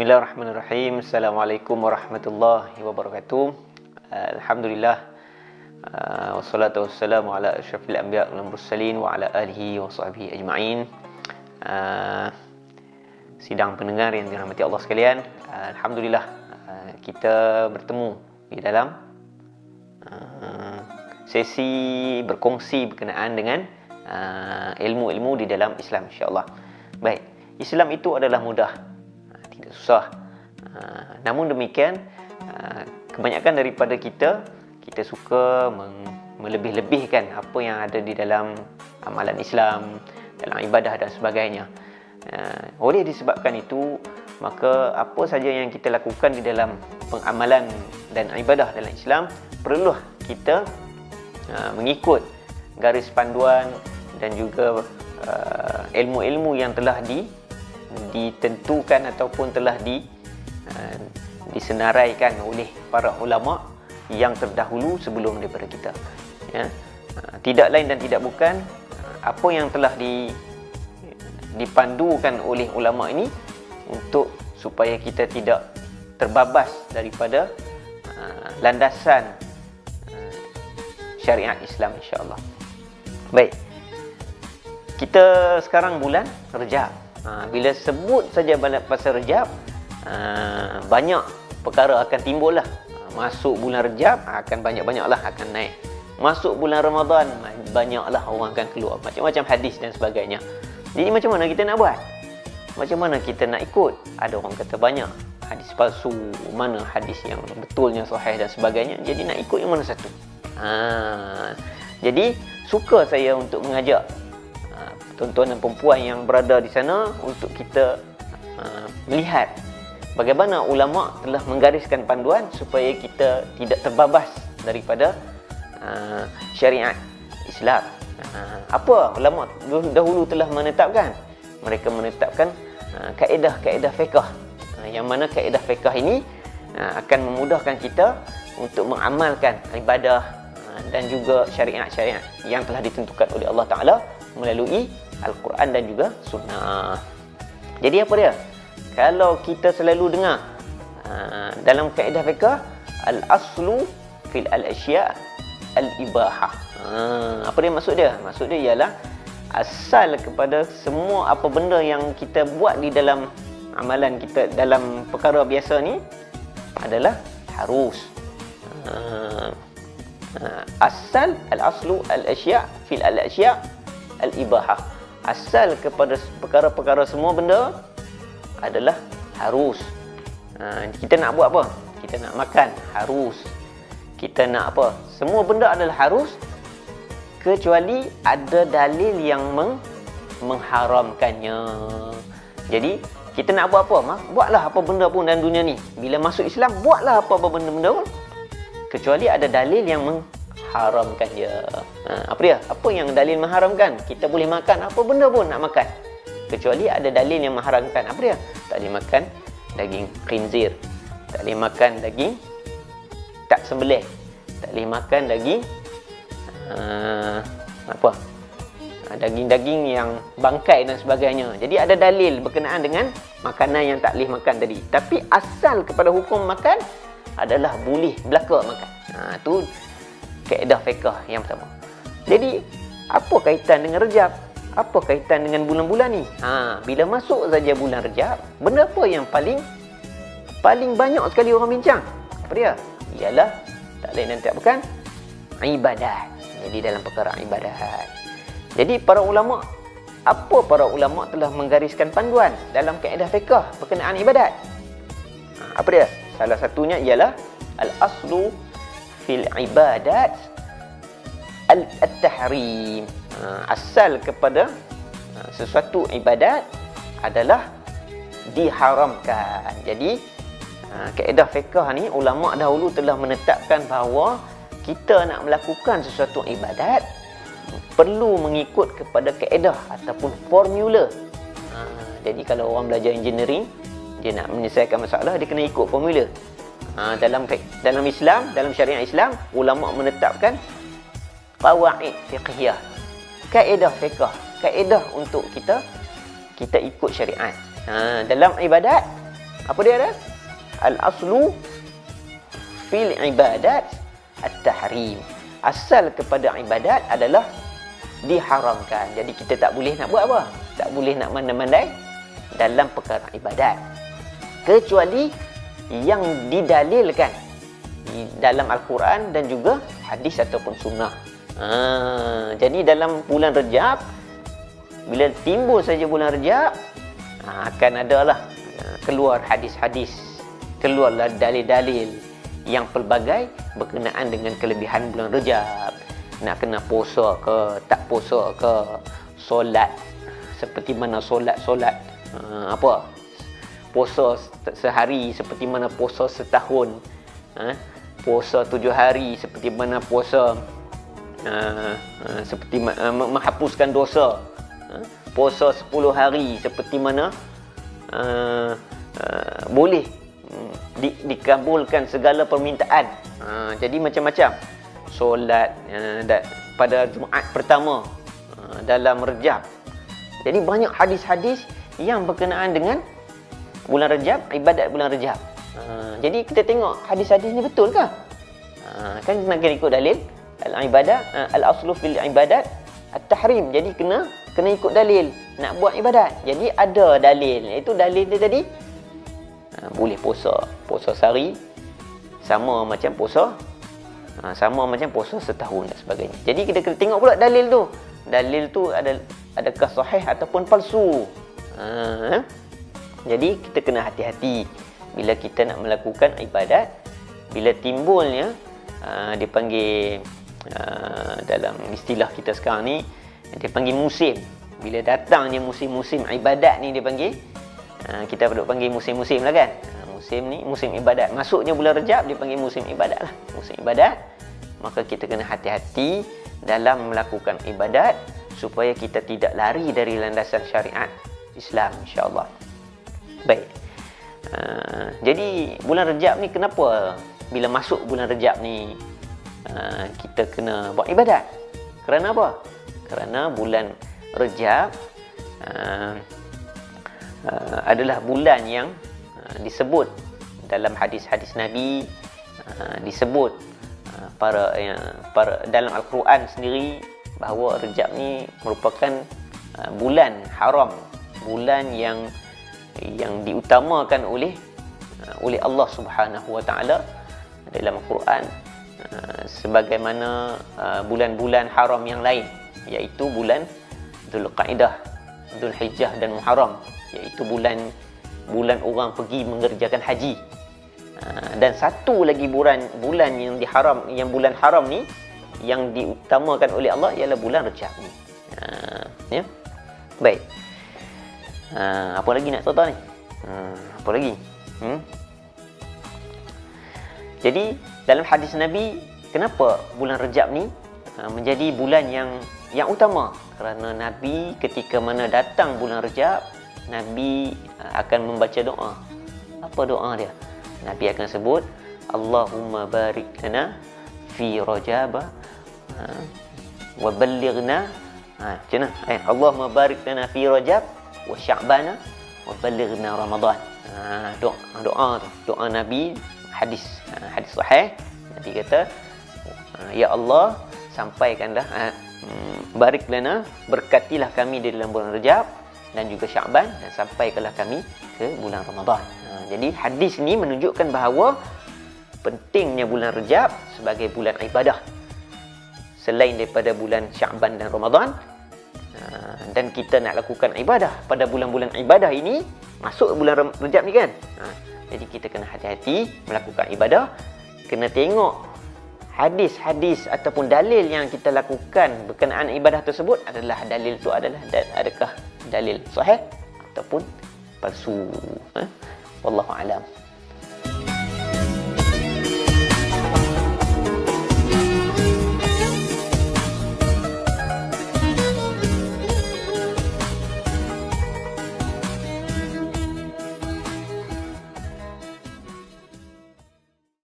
Bismillahirrahmanirrahim. Assalamualaikum warahmatullahi wabarakatuh. Alhamdulillah. Wassalatu wassalamu ala asyrafil anbiya wal mursalin wa ala alihi wa sahbihi ajma'in. Sidang pendengar yang dirahmati Allah sekalian, alhamdulillah kita bertemu di dalam sesi berkongsi berkenaan dengan ilmu-ilmu di dalam Islam, insya-Allah. Baik, Islam itu adalah mudah, tidak susah. Namun demikian, kebanyakan daripada kita suka melebih-lebihkan apa yang ada di dalam amalan Islam, dalam ibadah dan sebagainya. Oleh disebabkan itu, maka apa saja yang kita lakukan di dalam pengamalan dan ibadah dalam Islam, perlulah kita mengikut garis panduan dan juga ilmu-ilmu yang telah ditentukan ataupun telah disenaraikan oleh para ulama yang terdahulu sebelum daripada kita. Tidak lain dan tidak bukan, apa yang telah dipandukan oleh ulama ini untuk supaya kita tidak terbabas daripada landasan syariat Islam, insya-Allah. Baik, kita sekarang bulan Rejab. Bila sebut saja pasal Rejab, banyak perkara akan timbul lah. Masuk bulan Rejab, akan banyak-banyaklah akan naik. Masuk bulan Ramadan, banyaklah orang akan keluar. Macam-macam hadis dan sebagainya. Jadi macam mana kita nak buat? Macam mana kita nak ikut? Ada orang kata banyak hadis palsu, mana hadis yang betulnya sahih dan sebagainya. Jadi nak ikut yang mana satu? Jadi suka saya untuk mengajak tuan-tuan dan perempuan yang berada di sana untuk kita melihat bagaimana ulama telah menggariskan panduan supaya kita tidak terbabas daripada syariat Islam. Apa ulama dahulu telah menetapkan? Mereka menetapkan kaedah-kaedah fiqh, yang mana kaedah fiqh ini akan memudahkan kita untuk mengamalkan ibadah dan juga syariat-syariat yang telah ditentukan oleh Allah Ta'ala melalui Al-Quran dan juga Sunnah. Jadi apa dia? Kalau kita selalu dengar dalam kaedah fiqh, al-aslu fil al-asya' al-ibahah. Apa dia maksud dia? Maksud dia ialah asal kepada semua apa benda yang kita buat di dalam amalan kita dalam perkara biasa ni adalah harus. Asal al-aslu al-asya' fil al-asya' al-ibahah. Asal kepada perkara-perkara semua benda adalah harus. Kita nak buat apa? Kita nak makan, harus. Kita nak apa? Semua benda adalah harus, kecuali ada dalil yang mengharamkannya. Jadi kita nak buat apa? Buatlah apa benda pun dalam dunia ni. Bila masuk Islam, buatlah apa-apa benda-benda pun, kecuali ada dalil yang mengharamkan dia. Apa dia? Apa yang dalil mengharamkan? Kita boleh makan apa benda pun nak makan, kecuali ada dalil yang mengharamkan. Apa dia? Tak boleh makan daging khinzir, tak boleh makan daging tak sembelih, tak boleh makan daging daging-daging yang bangkai dan sebagainya. Jadi ada dalil berkenaan dengan makanan yang tak boleh makan tadi. Tapi asal kepada hukum makan adalah boleh belaka makan. Itu kaedah fiqh yang pertama. Jadi apa kaitan dengan Rejab? Apa kaitan dengan bulan-bulan ni? Bila masuk saja bulan Rejab, benda apa yang paling banyak sekali orang bincang? Apa dia? Ialah tak lain dan tak bukan ibadat. Jadi dalam perkara ibadat. Jadi para ulama telah menggariskan panduan dalam kaedah fiqh berkenaan ibadat? Apa dia? Salah satunya ialah al-aslu fil ibadat al-tahrim. Asal kepada sesuatu ibadat adalah diharamkan. Jadi kaedah fiqh ni ulama dahulu telah menetapkan bahawa kita nak melakukan sesuatu ibadat perlu mengikut kepada kaedah ataupun formula. Jadi kalau orang belajar engineering, dia nak menyelesaikan masalah, dia kena ikut formula. Dalam Islam, dalam syariat Islam, ulama menetapkan qawaid fiqhiyah, kaedah fiqh, kaedah untuk kita ikut syariat. Dalam ibadat Apa dia ada? Al-aslu fil ibadat at-tahrim. Asal kepada ibadat adalah diharamkan. Jadi kita tak boleh nak buat apa? Tak boleh nak mandai-mandai dalam perkara ibadat. Kecuali yang didalilkan dalam Al-Quran dan juga hadis ataupun sunnah. Jadi dalam bulan Rejab, bila timbul saja bulan Rejab, akan adalah keluar hadis-hadis, keluarlah dalil-dalil yang pelbagai berkenaan dengan kelebihan bulan Rejab. Nak kena puasa ke, tak puasa ke, solat seperti mana solat apa, puasa sehari seperti mana puasa setahun, puasa 7 hari seperti mana puasa seperti menghapuskan dosa, puasa 10 hari seperti mana boleh dikabulkan segala permintaan. Jadi macam-macam solat pada Jumaat pertama dalam Rejab. Jadi banyak hadis-hadis yang berkenaan dengan bulan Rejab, ibadat bulan Rejab. Jadi kita tengok hadis-hadis ni betul ke? Kan nak kena ikut dalil al-ibadah, al-aslu fil ibadat at-tahrim. Jadi kena ikut dalil nak buat ibadat. Jadi ada dalil, iaitu dalil dia tadi boleh puasa sehari sama macam puasa setahun dan sebagainya. Jadi kita kena tengok pula dalil tu. Dalil tu adakah sahih ataupun palsu. Jadi kita kena hati-hati bila kita nak melakukan ibadat. Bila timbulnya dipanggil dalam istilah kita sekarang ni, dipanggil musim. Bila datangnya musim-musim ibadat ni dipanggil, kita perlu panggil musim-musim lah kan. Musim ni musim ibadat. Masuknya bulan Rejab dipanggil musim ibadat lah. Musim ibadat. Maka kita kena hati-hati dalam melakukan ibadat supaya kita tidak lari dari landasan syariat Islam, insya-Allah. Baik. Jadi bulan Rejab ni kenapa bila masuk bulan Rejab ni kita kena buat ibadat? Kerana apa? Kerana bulan Rejab adalah bulan yang disebut dalam hadis-hadis Nabi, disebut para dalam Al-Quran sendiri bahawa Rejab ni merupakan bulan haram, bulan yang diutamakan oleh Allah Subhanahu wa taala dalam Al-Quran, sebagaimana bulan-bulan haram yang lain, iaitu bulan Dzulqa'dah, Dzulhijjah dan Muharram, iaitu bulan orang pergi mengerjakan haji. Dan satu lagi bulan yang bulan haram ni yang diutamakan oleh Allah ialah bulan Rejab ni. Ya. Baik. Apa lagi nak tahu ni? Apa lagi? Jadi dalam hadis Nabi, kenapa bulan Rejab ni menjadi bulan yang utama? Kerana Nabi ketika mana datang bulan Rejab, Nabi akan membaca doa. Apa doa dia? Nabi akan sebut, Allahumma barik lana fi Rajab wa ballighna. Macam mana? Allahumma barik lana fi Rajab wa Sya'ban wa ballighna Ramadan. Doa tu, doa Nabi, hadis sahih. Nabi kata, ya Allah, sampaikanlah, barik lana, berkatilah kami di dalam bulan Rejab dan juga Sya'ban, dan sampaikanlah kami ke bulan Ramadan. Jadi hadis ni menunjukkan bahawa pentingnya bulan Rejab sebagai bulan ibadah selain daripada bulan Sya'ban dan Ramadan. Dan kita nak lakukan ibadah pada bulan-bulan ibadah ini, masuk bulan Rejab ni kan. Jadi kita kena hati-hati melakukan ibadah, kena tengok hadis-hadis ataupun dalil yang kita lakukan berkenaan ibadah tersebut adalah dalil tu adakah dalil sahih ataupun palsu. Wallahu a'lam.